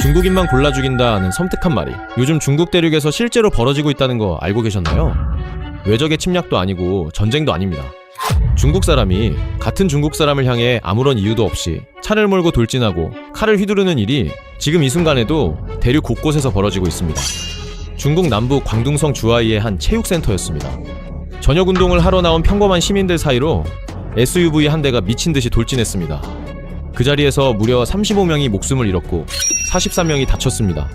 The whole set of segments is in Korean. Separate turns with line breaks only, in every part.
중국인만 골라 죽인다는 섬뜩한 말이 요즘 중국 대륙에서 실제로 벌어지고 있다는 거 알고 계셨나요? 외적의 침략도 아니고 전쟁도 아닙니다. 중국 사람이 같은 중국 사람을 향해 아무런 이유도 없이 차를 몰고 돌진하고 칼을 휘두르는 일이 지금 이 순간에도 대륙 곳곳에서 벌어지고 있습니다. 중국 남부 광둥성 주하이의 한 체육센터였습니다. 저녁 운동을 하러 나온 평범한 시민들 사이로 SUV 한 대가 미친듯이 돌진했습니다. 그 자리에서 무려 35명이 목숨을 잃었고 43명이 다쳤습니다.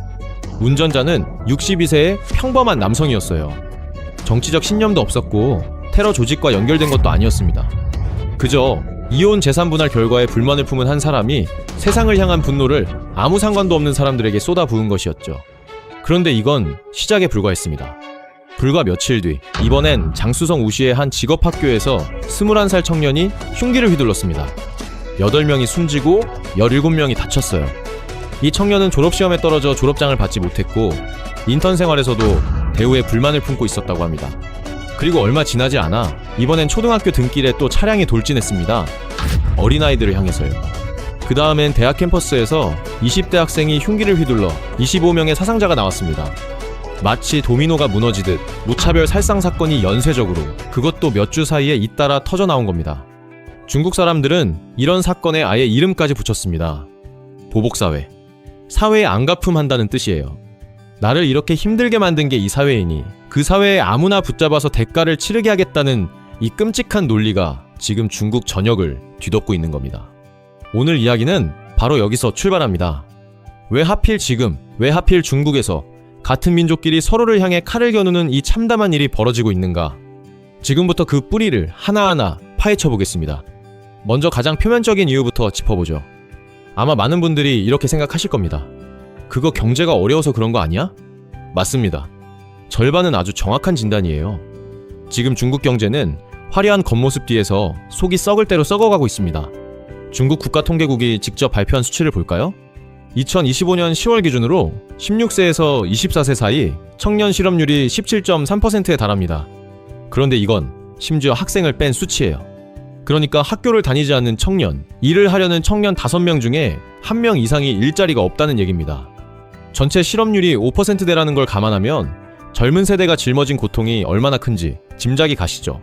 운전자는 62세의 평범한 남성이었어요. 정치적 신념도 없었고 테러 조직과 연결된 것도 아니었습니다. 그저 이혼 재산 분할 결과에 불만을 품은 한 사람이 세상을 향한 분노를 아무 상관도 없는 사람들에게 쏟아부은 것이었죠. 그런데 이건 시작에 불과했습니다. 불과 며칠 뒤 이번엔 장쑤성 우시의 한 직업학교에서 21살 청년이 흉기를 휘둘렀습니다. 8명이 숨지고 17명이 다쳤어요. 이 청년은 졸업시험에 떨어져 졸업장을 받지 못했고 인턴 생활에서도 배우에 불만을 품고 있었다고 합니다. 그리고 얼마 지나지 않아 이번엔 초등학교 등길에 또 차량이 돌진했습니다. 어린아이들을 향해서요. 그 다음엔 대학 캠퍼스에서 20대 학생이 흉기를 휘둘러 25명의 사상자가 나왔습니다. 마치 도미노가 무너지듯 무차별 살상 사건이 연쇄적으로 그것도 몇 주 사이에 잇따라 터져 나온 겁니다. 중국 사람들은 이런 사건에 아예 이름까지 붙였습니다. 보복사회. 사회에 안갚음한다는 뜻이에요. 나를 이렇게 힘들게 만든 게 이 사회이니 그 사회에 아무나 붙잡아서 대가를 치르게 하겠다는 이 끔찍한 논리가 지금 중국 전역을 뒤덮고 있는 겁니다. 오늘 이야기는 바로 여기서 출발합니다. 왜 하필 지금, 왜 하필 중국에서 같은 민족끼리 서로를 향해 칼을 겨누는 이 참담한 일이 벌어지고 있는가? 지금부터 그 뿌리를 하나하나 파헤쳐 보겠습니다. 먼저 가장 표면적인 이유부터 짚어보죠. 아마 많은 분들이 이렇게 생각하실 겁니다. 그거 경제가 어려워서 그런 거 아니야? 맞습니다. 절반은 아주 정확한 진단이에요. 지금 중국 경제는 화려한 겉모습 뒤에서 속이 썩을 대로 썩어가고 있습니다. 중국 국가통계국이 직접 발표한 수치를 볼까요? 2025년 10월 기준으로 16세에서 24세 사이 청년 실업률이 17.3%에 달합니다. 그런데 이건 심지어 학생을 뺀 수치예요. 그러니까 학교를 다니지 않는 청년, 일을 하려는 청년 5명 중에 1명 이상이 일자리가 없다는 얘기입니다. 전체 실업률이 5%대라는 걸 감안하면 젊은 세대가 짊어진 고통이 얼마나 큰지 짐작이 가시죠.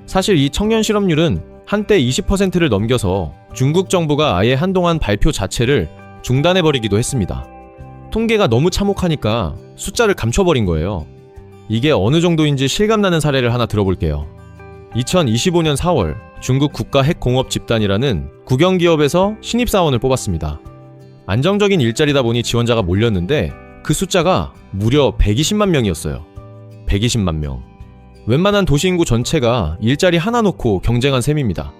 사실 이 청년 실업률은 한때 20%를 넘겨서 중국 정부가 아예 한동안 발표 자체를 중단해버리기도 했습니다. 통계가 너무 참혹하니까 숫자를 감춰버린 거예요. 이게 어느 정도인지 실감나는 사례를 하나 들어볼게요. 2025년 4월 중국 국가 핵공업 집단이라는 국영기업에서 신입사원을 뽑았습니다. 안정적인 일자리다 보니 지원자가 몰렸는데 그 숫자가 무려 120만 명이었어요. 120만 명. 웬만한 도시 인구 전체가 일자리 하나 놓고 경쟁한 셈입니다.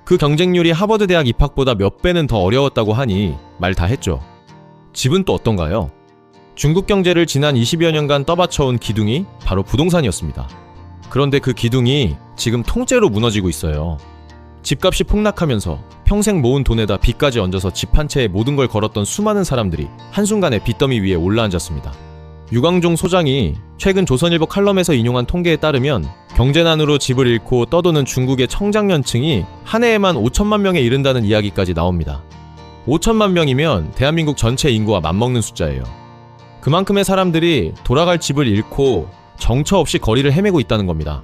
그 경쟁률이 하버드 대학 입학보다 몇 배는 더 어려웠다고 하니 말 다 했죠. 집은 또 어떤가요? 중국 경제를 지난 20여 년간 떠받쳐온 기둥이 바로 부동산이었습니다. 그런데 그 기둥이 지금 통째로 무너지고 있어요. 집값이 폭락하면서 평생 모은 돈에다 빚까지 얹어서 집 한 채에 모든 걸 걸었던 수많은 사람들이 한순간에 빚더미 위에 올라앉았습니다. 유광종 소장이 최근 조선일보 칼럼에서 인용한 통계에 따르면 경제난으로 집을 잃고 떠도는 중국의 청장년층이 한 해에만 5천만 명에 이른다는 이야기까지 나옵니다. 5천만 명이면 대한민국 전체 인구와 맞먹는 숫자예요. 그만큼의 사람들이 돌아갈 집을 잃고 정처 없이 거리를 헤매고 있다는 겁니다.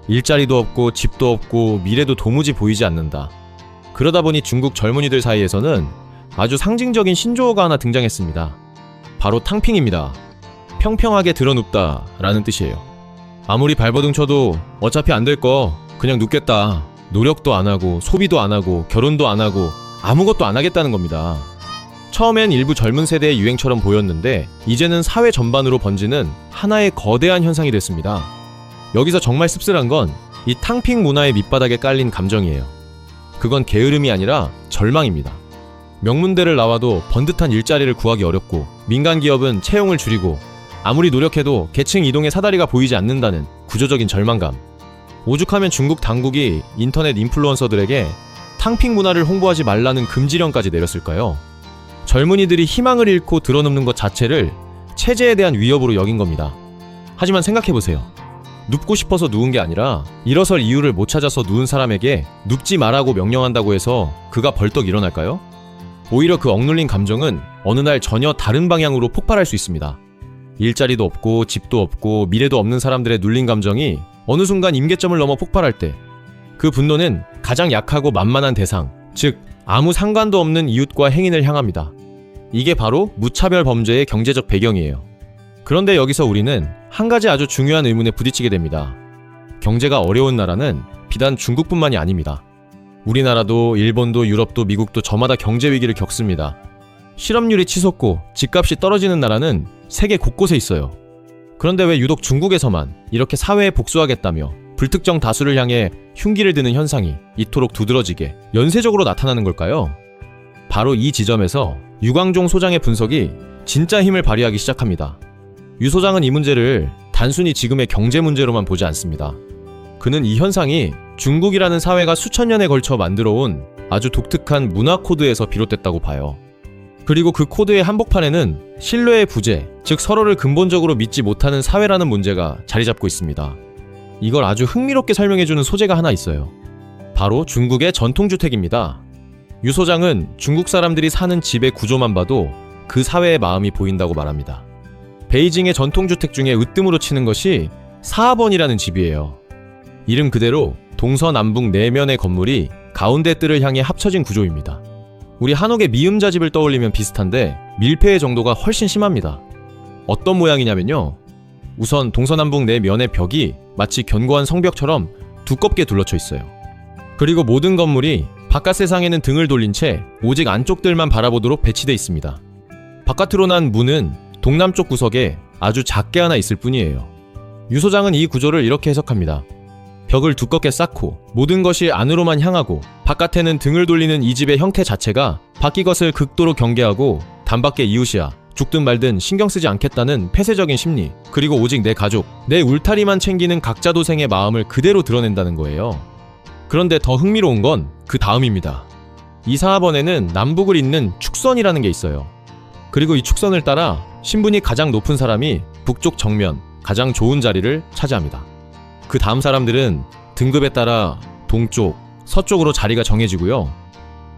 일자리도 없고 집도 없고 미래도 도무지 보이지 않는다. 그러다 보니 중국 젊은이들 사이에서는 아주 상징적인 신조어가 하나 등장했습니다. 바로 탕핑입니다. 평평하게 드러눕다 라는 뜻이에요. 아무리 발버둥 쳐도 어차피 안 될 거 그냥 눕겠다. 노력도 안 하고 소비도 안 하고 결혼도 안 하고 아무것도 안 하겠다는 겁니다. 처음엔 일부 젊은 세대의 유행처럼 보였는데 이제는 사회 전반으로 번지는 하나의 거대한 현상이 됐습니다. 여기서 정말 씁쓸한 건 이 탕핑 문화의 밑바닥에 깔린 감정이에요. 그건 게으름이 아니라 절망입니다. 명문대를 나와도 번듯한 일자리를 구하기 어렵고 민간 기업은 채용을 줄이고 아무리 노력해도 계층 이동의 사다리가 보이지 않는다는 구조적인 절망감. 오죽하면 중국 당국이 인터넷 인플루언서들에게 탕핑 문화를 홍보하지 말라는 금지령까지 내렸을까요? 젊은이들이 희망을 잃고 드러눕는 것 자체를 체제에 대한 위협으로 여긴 겁니다. 하지만 생각해보세요. 눕고 싶어서 누운 게 아니라 일어설 이유를 못 찾아서 누운 사람에게 눕지 말라고 명령한다고 해서 그가 벌떡 일어날까요? 오히려 그 억눌린 감정은 어느 날 전혀 다른 방향으로 폭발할 수 있습니다. 일자리도 없고 집도 없고 미래도 없는 사람들의 눌린 감정이 어느 순간 임계점을 넘어 폭발할 때 그 분노는 가장 약하고 만만한 대상, 즉 아무 상관도 없는 이웃과 행인을 향합니다. 이게 바로 무차별 범죄의 경제적 배경이에요. 그런데 여기서 우리는 한 가지 아주 중요한 의문에 부딪히게 됩니다. 경제가 어려운 나라는 비단 중국뿐만이 아닙니다. 우리나라도 일본도 유럽도 미국도 저마다 경제 위기를 겪습니다. 실업률이 치솟고 집값이 떨어지는 나라는 세계 곳곳에 있어요. 그런데 왜 유독 중국에서만 이렇게 사회에 복수하겠다며 불특정 다수를 향해 흉기를 드는 현상이 이토록 두드러지게 연쇄적으로 나타나는 걸까요? 바로 이 지점에서 유광종 소장의 분석이 진짜 힘을 발휘하기 시작합니다. 유 소장은 이 문제를 단순히 지금의 경제 문제로만 보지 않습니다. 그는 이 현상이 중국이라는 사회가 수천 년에 걸쳐 만들어온 아주 독특한 문화 코드에서 비롯됐다고 봐요. 그리고 그 코드의 한복판에는 신뢰의 부재, 즉 서로를 근본적으로 믿지 못하는 사회라는 문제가 자리 잡고 있습니다. 이걸 아주 흥미롭게 설명해주는 소재가 하나 있어요. 바로 중국의 전통주택입니다. 유 소장은 중국 사람들이 사는 집의 구조만 봐도 그 사회의 마음이 보인다고 말합니다. 베이징의 전통주택 중에 으뜸으로 치는 것이 사하번이라는 집이에요. 이름 그대로 동서남북 4면의 건물이 가운데 뜰을 향해 합쳐진 구조입니다. 우리 한옥의 미음자집을 떠올리면 비슷한데 밀폐의 정도가 훨씬 심합니다. 어떤 모양이냐면요. 우선 동서남북 4면의 벽이 마치 견고한 성벽처럼 두껍게 둘러쳐 있어요. 그리고 모든 건물이 바깥 세상에는 등을 돌린 채 오직 안쪽들만 바라보도록 배치되어 있습니다. 바깥으로 난 문은 동남쪽 구석에 아주 작게 하나 있을 뿐이에요. 유 소장은 이 구조를 이렇게 해석합니다. 벽을 두껍게 쌓고 모든 것이 안으로만 향하고 바깥에는 등을 돌리는 이 집의 형태 자체가 바퀴 것을 극도로 경계하고 단밖에 이웃이야 죽든 말든 신경 쓰지 않겠다는 폐쇄적인 심리, 그리고 오직 내 가족, 내 울타리만 챙기는 각자 도생의 마음을 그대로 드러낸다는 거예요. 그런데 더 흥미로운 건 그 다음입니다. 이 사하번에는 남북을 잇는 축선이라는 게 있어요. 그리고 이 축선을 따라 신분이 가장 높은 사람이 북쪽 정면 가장 좋은 자리를 차지합니다. 그 다음 사람들은 등급에 따라 동쪽, 서쪽으로 자리가 정해지고요.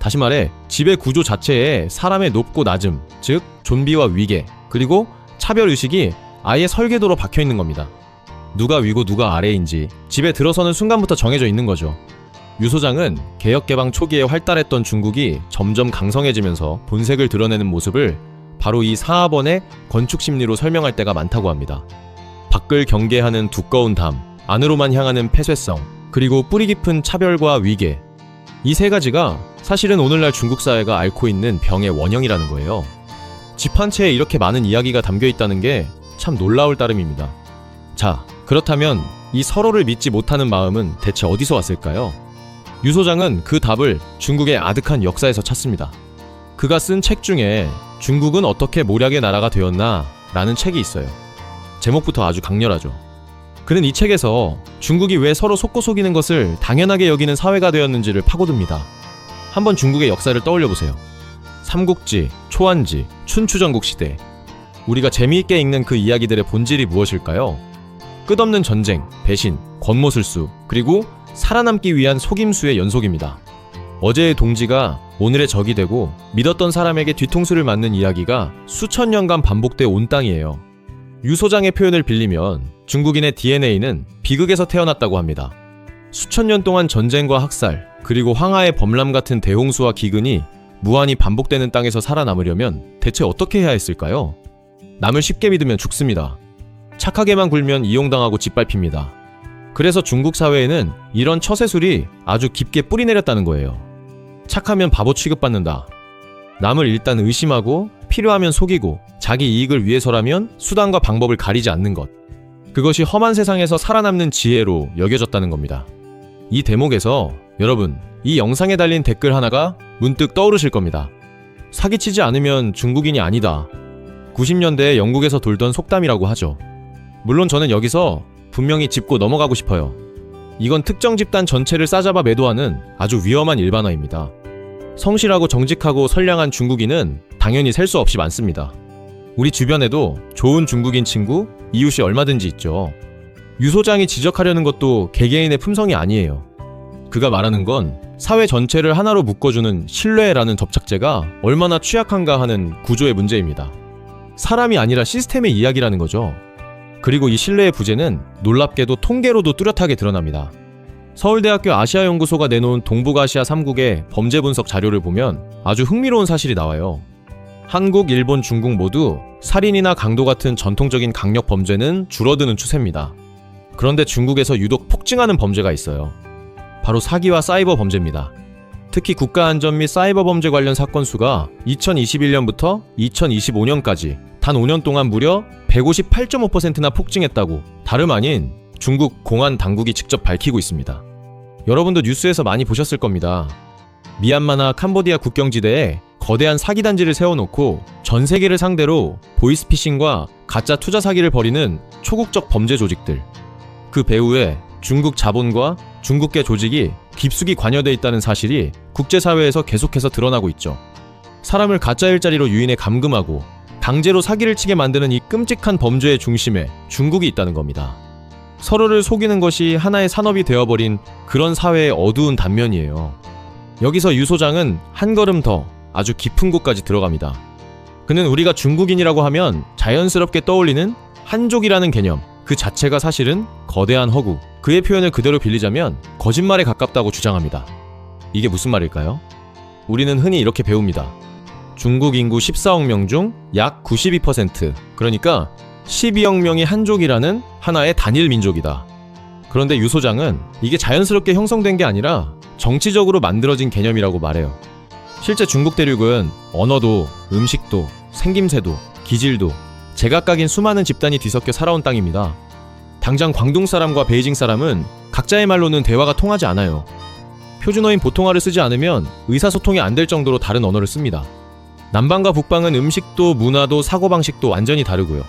다시 말해 집의 구조 자체에 사람의 높고 낮음, 즉 존비와 위계, 그리고 차별의식이 아예 설계도로 박혀있는 겁니다. 누가 위고 누가 아래인지 집에 들어서는 순간부터 정해져 있는 거죠. 유 소장은 개혁개방 초기에 활달했던 중국이 점점 강성해지면서 본색을 드러내는 모습을 바로 이 사하번의 건축심리로 설명할 때가 많다고 합니다. 밖을 경계하는 두꺼운 담, 안으로만 향하는 폐쇄성, 그리고 뿌리 깊은 차별과 위계, 이 세 가지가 사실은 오늘날 중국 사회가 앓고 있는 병의 원형이라는 거예요. 집 한 채에 이렇게 많은 이야기가 담겨 있다는 게 참 놀라울 따름입니다. 자, 그렇다면 이 서로를 믿지 못하는 마음은 대체 어디서 왔을까요? 유 소장은 그 답을 중국의 아득한 역사에서 찾습니다. 그가 쓴 책 중에 중국은 어떻게 모략의 나라가 되었나? 라는 책이 있어요. 제목부터 아주 강렬하죠. 그는 이 책에서 중국이 왜 서로 속고 속이는 것을 당연하게 여기는 사회가 되었는지를 파고듭니다. 한번 중국의 역사를 떠올려보세요. 삼국지, 초안지, 춘추전국 시대. 우리가 재미있게 읽는 그 이야기들의 본질이 무엇일까요? 끝없는 전쟁, 배신, 권모술수, 그리고 살아남기 위한 속임수의 연속입니다. 어제의 동지가 오늘의 적이 되고 믿었던 사람에게 뒤통수를 맞는 이야기가 수천 년간 반복돼 온 땅이에요. 유 소장의 표현을 빌리면 중국인의 DNA는 비극에서 태어났다고 합니다. 수천 년 동안 전쟁과 학살, 그리고 황하의 범람 같은 대홍수와 기근이 무한히 반복되는 땅에서 살아남으려면 대체 어떻게 해야 했을까요? 남을 쉽게 믿으면 죽습니다. 착하게만 굴면 이용당하고 짓밟힙니다. 그래서 중국 사회에는 이런 처세술이 아주 깊게 뿌리내렸다는 거예요. 착하면 바보 취급받는다. 남을 일단 의심하고 필요하면 속이고 자기 이익을 위해서라면 수단과 방법을 가리지 않는 것. 그것이 험한 세상에서 살아남는 지혜로 여겨졌다는 겁니다. 이 대목에서 여러분, 이 영상에 달린 댓글 하나가 문득 떠오르실 겁니다. 사기치지 않으면 중국인이 아니다. 90년대에 영국에서 돌던 속담이라고 하죠. 물론 저는 여기서 분명히 짚고 넘어가고 싶어요. 이건 특정 집단 전체를 싸잡아 매도하는 아주 위험한 일반화입니다. 성실하고 정직하고 선량한 중국인은 당연히 셀 수 없이 많습니다. 우리 주변에도 좋은 중국인 친구, 이웃이 얼마든지 있죠. 유 소장이 지적하려는 것도 개개인의 품성이 아니에요. 그가 말하는 건 사회 전체를 하나로 묶어주는 신뢰라는 접착제가 얼마나 취약한가 하는 구조의 문제입니다. 사람이 아니라 시스템의 이야기라는 거죠. 그리고 이 신뢰의 부재는 놀랍게도 통계로도 뚜렷하게 드러납니다. 서울대학교 아시아연구소가 내놓은 동북아시아 3국의 범죄 분석 자료를 보면 아주 흥미로운 사실이 나와요. 한국, 일본, 중국 모두 살인이나 강도 같은 전통적인 강력 범죄는 줄어드는 추세입니다. 그런데 중국에서 유독 폭증하는 범죄가 있어요. 바로 사기와 사이버 범죄입니다. 특히 국가안전 및 사이버 범죄 관련 사건 수가 2021년부터 2025년까지 단 5년 동안 무려 158.5%나 폭증했다고 다름 아닌 중국 공안 당국이 직접 밝히고 있습니다. 여러분도 뉴스에서 많이 보셨을 겁니다. 미얀마나 캄보디아 국경지대에 거대한 사기단지를 세워놓고 전 세계를 상대로 보이스피싱과 가짜 투자 사기를 벌이는 초국적 범죄 조직들. 그 배후에 중국 자본과 중국계 조직이 깊숙이 관여돼 있다는 사실이 국제사회에서 계속해서 드러나고 있죠. 사람을 가짜 일자리로 유인해 감금하고 강제로 사기를 치게 만드는 이 끔찍한 범죄의 중심에 중국이 있다는 겁니다. 서로를 속이는 것이 하나의 산업이 되어버린 그런 사회의 어두운 단면이에요. 여기서 유 소장은 한 걸음 더 아주 깊은 곳까지 들어갑니다. 그는 우리가 중국인이라고 하면 자연스럽게 떠올리는 한족이라는 개념 그 자체가 사실은 거대한 허구, 그의 표현을 그대로 빌리자면 거짓말에 가깝다고 주장합니다. 이게 무슨 말일까요? 우리는 흔히 이렇게 배웁니다. 중국 인구 14억 명 중 약 92%, 그러니까 12억 명이 한족이라는 하나의 단일 민족이다. 그런데 유 소장은 이게 자연스럽게 형성된 게 아니라 정치적으로 만들어진 개념이라고 말해요. 실제 중국 대륙은 언어도, 음식도, 생김새도, 기질도 제각각인 수많은 집단이 뒤섞여 살아온 땅입니다. 당장 광둥 사람과 베이징 사람은 각자의 말로는 대화가 통하지 않아요. 표준어인 보통화를 쓰지 않으면 의사소통이 안 될 정도로 다른 언어를 씁니다. 남방과 북방은 음식도 문화도 사고방식도 완전히 다르고요.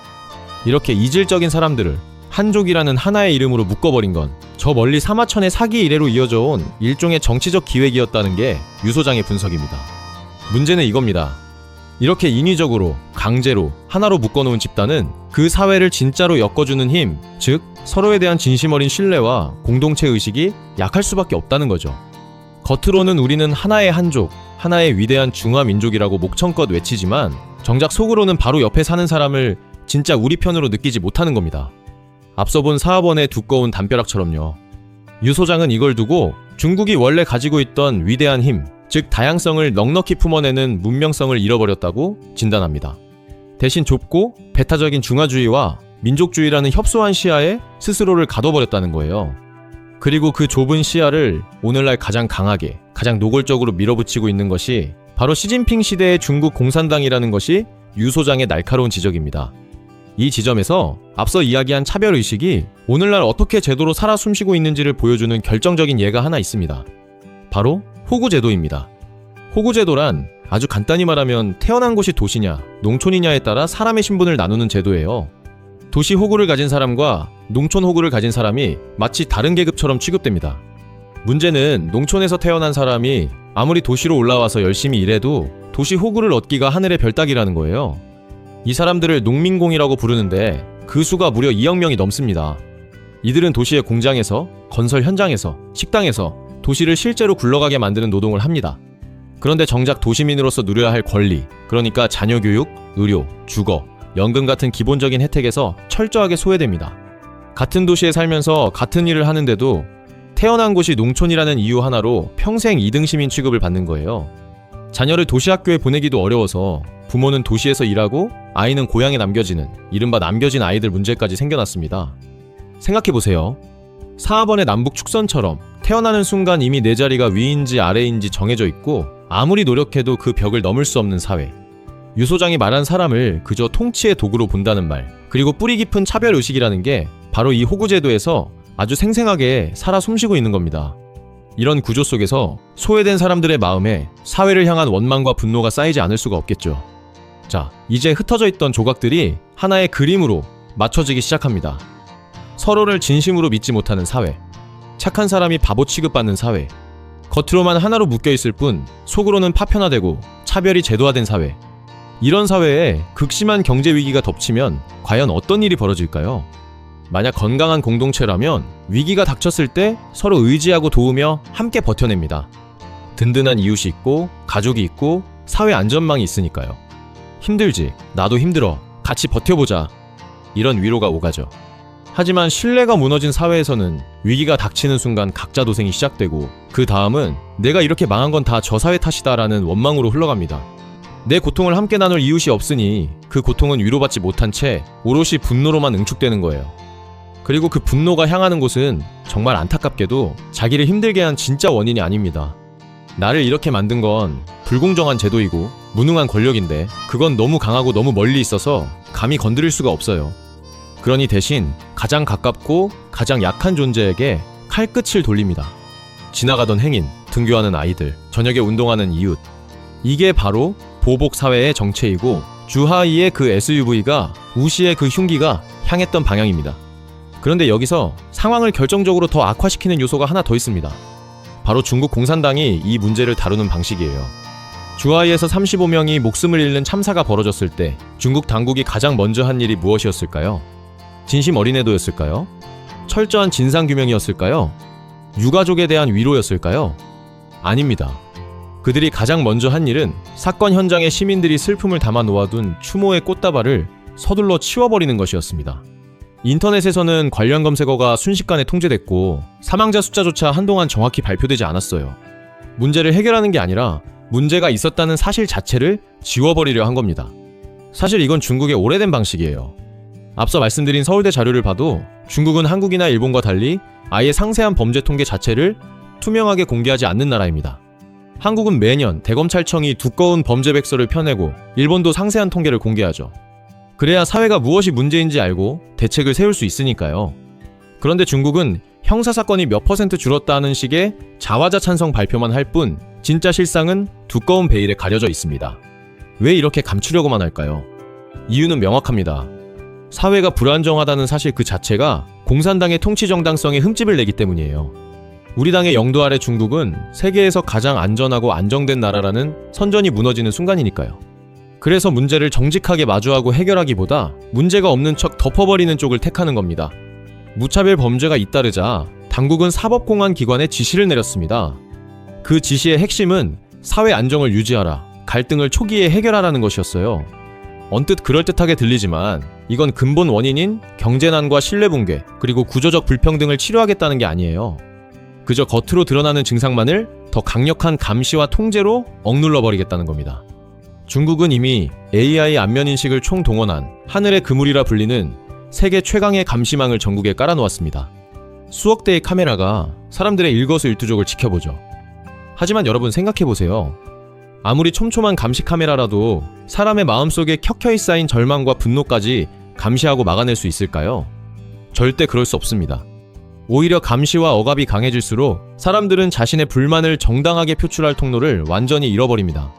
이렇게 이질적인 사람들을 한족이라는 하나의 이름으로 묶어버린 건 저 멀리 사마천의 사기 이래로 이어져 온 일종의 정치적 기획이었다는 게 유 소장의 분석입니다. 문제는 이겁니다. 이렇게 인위적으로 강제로 하나로 묶어놓은 집단은 그 사회를 진짜로 엮어주는 힘, 즉 서로에 대한 진심 어린 신뢰와 공동체 의식이 약할 수밖에 없다는 거죠. 겉으로는 우리는 하나의 한족, 하나의 위대한 중화민족이라고 목청껏 외치지만 정작 속으로는 바로 옆에 사는 사람을 진짜 우리 편으로 느끼지 못하는 겁니다. 앞서 본 사업원의 두꺼운 담벼락처럼요. 유 소장은 이걸 두고 중국이 원래 가지고 있던 위대한 힘, 즉 다양성을 넉넉히 품어내는 문명성을 잃어버렸다고 진단합니다. 대신 좁고 배타적인 중화주의와 민족주의라는 협소한 시야에 스스로를 가둬버렸다는 거예요. 그리고 그 좁은 시야를 오늘날 가장 강하게, 가장 노골적으로 밀어붙이고 있는 것이 바로 시진핑 시대의 중국 공산당이라는 것이 유 소장의 날카로운 지적입니다. 이 지점에서 앞서 이야기한 차별의식이 오늘날 어떻게 제도로 살아 숨쉬고 있는지를 보여주는 결정적인 예가 하나 있습니다. 바로 호구제도입니다. 호구제도란 아주 간단히 말하면 태어난 곳이 도시냐, 농촌이냐에 따라 사람의 신분을 나누는 제도예요. 도시 호구를 가진 사람과 농촌 호구를 가진 사람이 마치 다른 계급처럼 취급됩니다. 문제는 농촌에서 태어난 사람이 아무리 도시로 올라와서 열심히 일해도 도시 호구를 얻기가 하늘의 별 따기라는 거예요. 이 사람들을 농민공이라고 부르는데 그 수가 무려 2억 명이 넘습니다. 이들은 도시의 공장에서, 건설 현장에서, 식당에서 도시를 실제로 굴러가게 만드는 노동을 합니다. 그런데 정작 도시민으로서 누려야 할 권리, 그러니까 자녀 교육, 의료, 주거, 연금 같은 기본적인 혜택에서 철저하게 소외됩니다. 같은 도시에 살면서 같은 일을 하는데도 태어난 곳이 농촌이라는 이유 하나로 평생 2등 시민 취급을 받는 거예요. 자녀를 도시학교에 보내기도 어려워서 부모는 도시에서 일하고 아이는 고향에 남겨지는 이른바 남겨진 아이들 문제까지 생겨났습니다. 생각해보세요. 사하번의 남북 축선처럼 태어나는 순간 이미 내 자리가 위인지 아래인지 정해져 있고 아무리 노력해도 그 벽을 넘을 수 없는 사회. 유 소장이 말한 사람을 그저 통치의 도구로 본다는 말, 그리고 뿌리 깊은 차별의식이라는 게 바로 이 호구제도에서 아주 생생하게 살아 숨쉬고 있는 겁니다. 이런 구조 속에서 소외된 사람들의 마음에 사회를 향한 원망과 분노가 쌓이지 않을 수가 없겠죠. 자, 이제 흩어져 있던 조각들이 하나의 그림으로 맞춰지기 시작합니다. 서로를 진심으로 믿지 못하는 사회, 착한 사람이 바보 취급받는 사회, 겉으로만 하나로 묶여있을 뿐 속으로는 파편화되고 차별이 제도화된 사회. 이런 사회에 극심한 경제 위기가 덮치면 과연 어떤 일이 벌어질까요? 만약 건강한 공동체라면 위기가 닥쳤을 때 서로 의지하고 도우며 함께 버텨냅니다. 든든한 이웃이 있고 가족이 있고 사회 안전망이 있으니까요. 힘들지, 나도 힘들어, 같이 버텨보자, 이런 위로가 오가죠. 하지만 신뢰가 무너진 사회에서는 위기가 닥치는 순간 각자 도생이 시작되고 그 다음은 내가 이렇게 망한 건 다 저 사회 탓이다라는 원망으로 흘러갑니다. 내 고통을 함께 나눌 이웃이 없으니 그 고통은 위로받지 못한 채 오롯이 분노로만 응축되는 거예요. 그리고 그 분노가 향하는 곳은 정말 안타깝게도 자기를 힘들게 한 진짜 원인이 아닙니다. 나를 이렇게 만든 건 불공정한 제도이고 무능한 권력인데 그건 너무 강하고 너무 멀리 있어서 감히 건드릴 수가 없어요. 그러니 대신 가장 가깝고 가장 약한 존재에게 칼끝을 돌립니다. 지나가던 행인, 등교하는 아이들, 저녁에 운동하는 이웃. 이게 바로 보복 사회의 정체이고 주하이의 그 SUV가 우시의 그 흉기가 향했던 방향입니다. 그런데 여기서 상황을 결정적으로 더 악화시키는 요소가 하나 더 있습니다. 바로 중국 공산당이 이 문제를 다루는 방식이에요. 주하이에서 35명이 목숨을 잃는 참사가 벌어졌을 때 중국 당국이 가장 먼저 한 일이 무엇이었을까요? 진심 어린애도였을까요? 철저한 진상규명이었을까요? 유가족에 대한 위로였을까요? 아닙니다. 그들이 가장 먼저 한 일은 사건 현장에 시민들이 슬픔을 담아 놓아둔 추모의 꽃다발을 서둘러 치워버리는 것이었습니다. 인터넷에서는 관련 검색어가 순식간에 통제됐고 사망자 숫자조차 한동안 정확히 발표되지 않았어요. 문제를 해결하는 게 아니라 문제가 있었다는 사실 자체를 지워버리려 한 겁니다. 사실 이건 중국의 오래된 방식이에요. 앞서 말씀드린 서울대 자료를 봐도 중국은 한국이나 일본과 달리 아예 상세한 범죄 통계 자체를 투명하게 공개하지 않는 나라입니다. 한국은 매년 대검찰청이 두꺼운 범죄 백서를 펴내고 일본도 상세한 통계를 공개하죠. 그래야 사회가 무엇이 문제인지 알고 대책을 세울 수 있으니까요. 그런데 중국은 형사사건이 몇 % 줄었다는 식의 자화자찬성 발표만 할 뿐 진짜 실상은 두꺼운 베일에 가려져 있습니다. 왜 이렇게 감추려고만 할까요? 이유는 명확합니다. 사회가 불안정하다는 사실 그 자체가 공산당의 통치 정당성에 흠집을 내기 때문이에요. 우리 당의 영도 아래 중국은 세계에서 가장 안전하고 안정된 나라라는 선전이 무너지는 순간이니까요. 그래서 문제를 정직하게 마주하고 해결하기보다 문제가 없는 척 덮어버리는 쪽을 택하는 겁니다. 무차별 범죄가 잇따르자 당국은 사법공안기관에 지시를 내렸습니다. 그 지시의 핵심은 사회 안정을 유지하라, 갈등을 초기에 해결하라는 것이었어요. 언뜻 그럴듯하게 들리지만 이건 근본 원인인 경제난과 신뢰붕괴 그리고 구조적 불평등을 치료하겠다는 게 아니에요. 그저 겉으로 드러나는 증상만을 더 강력한 감시와 통제로 억눌러버리겠다는 겁니다. 중국은 이미 AI 안면인식을 총동원한 하늘의 그물이라 불리는 세계 최강의 감시망을 전국에 깔아놓았습니다. 수억 대의 카메라가 사람들의 일거수일투족을 지켜보죠. 하지만 여러분 생각해보세요. 아무리 촘촘한 감시 카메라라도 사람의 마음속에 켜켜이 쌓인 절망과 분노까지 감시하고 막아낼 수 있을까요? 절대 그럴 수 없습니다. 오히려 감시와 억압이 강해질수록 사람들은 자신의 불만을 정당하게 표출할 통로를 완전히 잃어버립니다.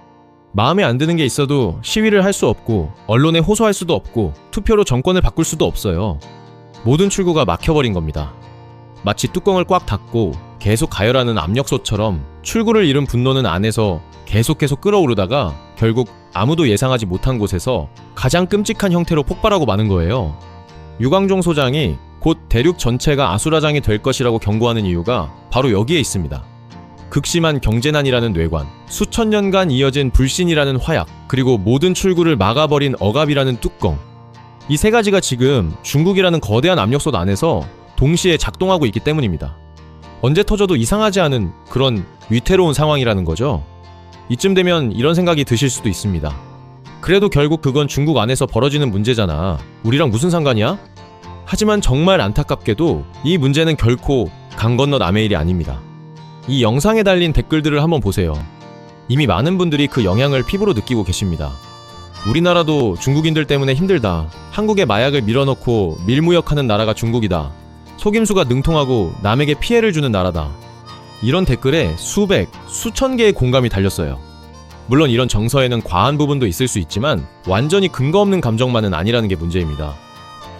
마음에 안 드는 게 있어도 시위를 할 수 없고 언론에 호소할 수도 없고 투표로 정권을 바꿀 수도 없어요. 모든 출구가 막혀버린 겁니다. 마치 뚜껑을 꽉 닫고 계속 가열하는 압력솥처럼 출구를 잃은 분노는 안에서 계속 끓어오르다가 결국 아무도 예상하지 못한 곳에서 가장 끔찍한 형태로 폭발하고 마는 거예요. 유광종 소장이 곧 대륙 전체가 아수라장이 될 것이라고 경고하는 이유가 바로 여기에 있습니다. 극심한 경제난이라는 뇌관, 수천 년간 이어진 불신이라는 화약, 그리고 모든 출구를 막아버린 억압이라는 뚜껑. 이 세 가지가 지금 중국이라는 거대한 압력솥 안에서 동시에 작동하고 있기 때문입니다. 언제 터져도 이상하지 않은 그런 위태로운 상황이라는 거죠. 이쯤 되면 이런 생각이 드실 수도 있습니다. 그래도 결국 그건 중국 안에서 벌어지는 문제잖아. 우리랑 무슨 상관이야? 하지만 정말 안타깝게도 이 문제는 결코 강 건너 남의 일이 아닙니다. 이 영상에 달린 댓글들을 한번 보세요. 이미 많은 분들이 그 영향을 피부로 느끼고 계십니다. 우리나라도 중국인들 때문에 힘들다. 한국에 마약을 밀어넣고 밀무역하는 나라가 중국이다. 속임수가 능통하고 남에게 피해를 주는 나라다. 이런 댓글에 수백, 수천 개의 공감이 달렸어요. 물론 이런 정서에는 과한 부분도 있을 수 있지만 완전히 근거 없는 감정만은 아니라는 게 문제입니다.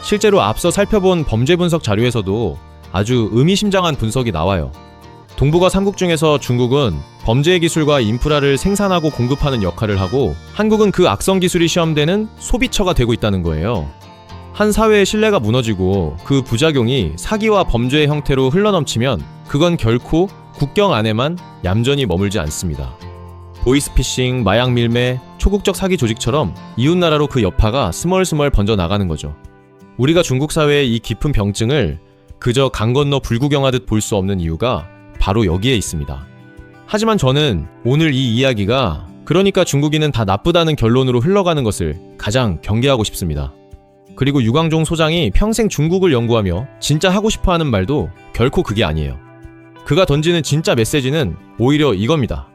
실제로 앞서 살펴본 범죄 분석 자료에서도 아주 의미심장한 분석이 나와요. 동북아 3국 중에서 중국은 범죄 기술과 인프라를 생산하고 공급하는 역할을 하고 한국은 그 악성 기술이 시험되는 소비처가 되고 있다는 거예요. 한 사회의 신뢰가 무너지고 그 부작용이 사기와 범죄의 형태로 흘러넘치면 그건 결코 국경 안에만 얌전히 머물지 않습니다. 보이스피싱, 마약 밀매, 초국적 사기 조직처럼 이웃나라로 그 여파가 스멀스멀 번져 나가는 거죠. 우리가 중국 사회의 이 깊은 병증을 그저 강 건너 불구경하듯 볼 수 없는 이유가 바로 여기에 있습니다. 하지만 저는 오늘 이 이야기가 그러니까 중국인은 다 나쁘다는 결론으로 흘러가는 것을 가장 경계하고 싶습니다. 그리고 유광종 소장이 평생 중국을 연구하며 진짜 하고 싶어하는 말도 결코 그게 아니에요. 그가 던지는 진짜 메시지는 오히려 이겁니다.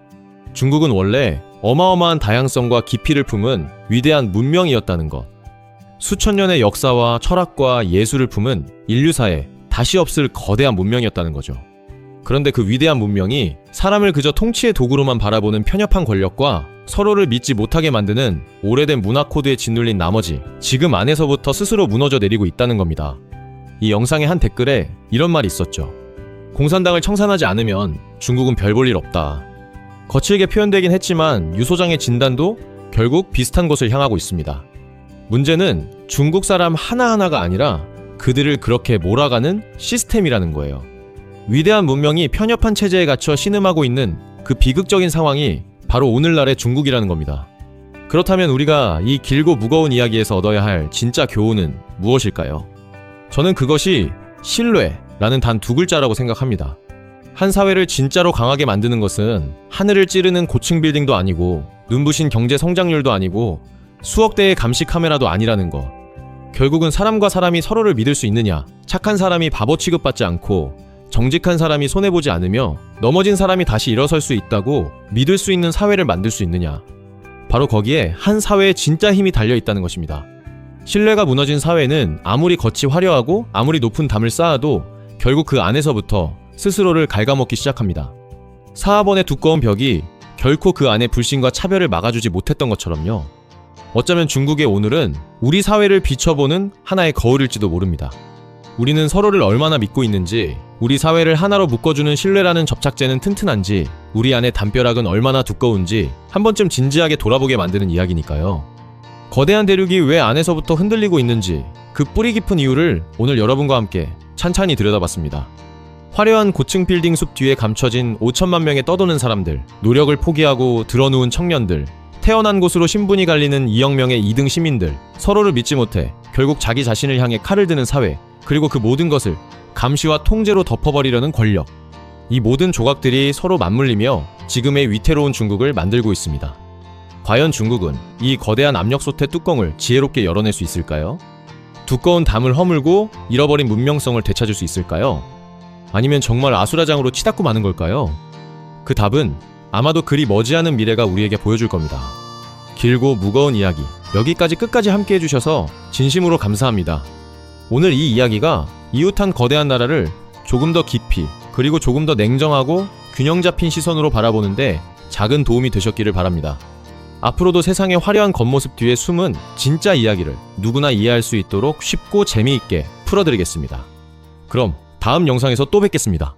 중국은 원래 어마어마한 다양성과 깊이를 품은 위대한 문명이었다는 것. 수천 년의 역사와 철학과 예술을 품은 인류사에 다시 없을 거대한 문명이었다는 거죠. 그런데 그 위대한 문명이 사람을 그저 통치의 도구로만 바라보는 편협한 권력과 서로를 믿지 못하게 만드는 오래된 문화 코드에 짓눌린 나머지 지금 안에서부터 스스로 무너져 내리고 있다는 겁니다. 이 영상의 한 댓글에 이런 말이 있었죠. 공산당을 청산하지 않으면 중국은 별 볼 일 없다. 거칠게 표현되긴 했지만 유 소장의 진단도 결국 비슷한 곳을 향하고 있습니다. 문제는 중국 사람 하나하나가 아니라 그들을 그렇게 몰아가는 시스템이라는 거예요. 위대한 문명이 편협한 체제에 갇혀 신음하고 있는 그 비극적인 상황이 바로 오늘날의 중국이라는 겁니다. 그렇다면 우리가 이 길고 무거운 이야기에서 얻어야 할 진짜 교훈은 무엇일까요? 저는 그것이 신뢰라는 단 두 글자라고 생각합니다. 한 사회를 진짜로 강하게 만드는 것은 하늘을 찌르는 고층 빌딩도 아니고 눈부신 경제 성장률도 아니고 수억 대의 감시 카메라도 아니라는 것. 결국은 사람과 사람이 서로를 믿을 수 있느냐, 착한 사람이 바보 취급받지 않고 정직한 사람이 손해보지 않으며 넘어진 사람이 다시 일어설 수 있다고 믿을 수 있는 사회를 만들 수 있느냐. 바로 거기에 한 사회의 진짜 힘이 달려있다는 것입니다. 신뢰가 무너진 사회는 아무리 겉이 화려하고 아무리 높은 담을 쌓아도 결국 그 안에서부터 스스로를 갉아먹기 시작합니다. 사하번의 두꺼운 벽이 결코 그 안에 불신과 차별을 막아주지 못했던 것처럼요. 어쩌면 중국의 오늘은 우리 사회를 비춰보는 하나의 거울일지도 모릅니다. 우리는 서로를 얼마나 믿고 있는지, 우리 사회를 하나로 묶어주는 신뢰라는 접착제는 튼튼한지, 우리 안의 담벼락은 얼마나 두꺼운지 한 번쯤 진지하게 돌아보게 만드는 이야기니까요. 거대한 대륙이 왜 안에서부터 흔들리고 있는지 그 뿌리 깊은 이유를 오늘 여러분과 함께 찬찬히 들여다봤습니다. 화려한 고층 빌딩 숲 뒤에 감춰진 5천만 명의 떠도는 사람들, 노력을 포기하고 드러누운 청년들, 태어난 곳으로 신분이 갈리는 2억 명의 2등 시민들, 서로를 믿지 못해 결국 자기 자신을 향해 칼을 드는 사회, 그리고 그 모든 것을 감시와 통제로 덮어버리려는 권력. 이 모든 조각들이 서로 맞물리며 지금의 위태로운 중국을 만들고 있습니다. 과연 중국은 이 거대한 압력 솥의 뚜껑을 지혜롭게 열어낼 수 있을까요? 두꺼운 담을 허물고 잃어버린 문명성을 되찾을 수 있을까요? 아니면 정말 아수라장으로 치닫고 마는 걸까요? 그 답은 아마도 그리 머지않은 미래가 우리에게 보여줄 겁니다. 길고 무거운 이야기, 여기까지 끝까지 함께 해주셔서 진심으로 감사합니다. 오늘 이 이야기가 이웃한 거대한 나라를 조금 더 깊이 그리고 조금 더 냉정하고 균형 잡힌 시선으로 바라보는데 작은 도움이 되셨기를 바랍니다. 앞으로도 세상의 화려한 겉모습 뒤에 숨은 진짜 이야기를 누구나 이해할 수 있도록 쉽고 재미있게 풀어드리겠습니다. 그럼 다음 영상에서 또 뵙겠습니다.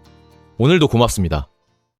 오늘도 고맙습니다.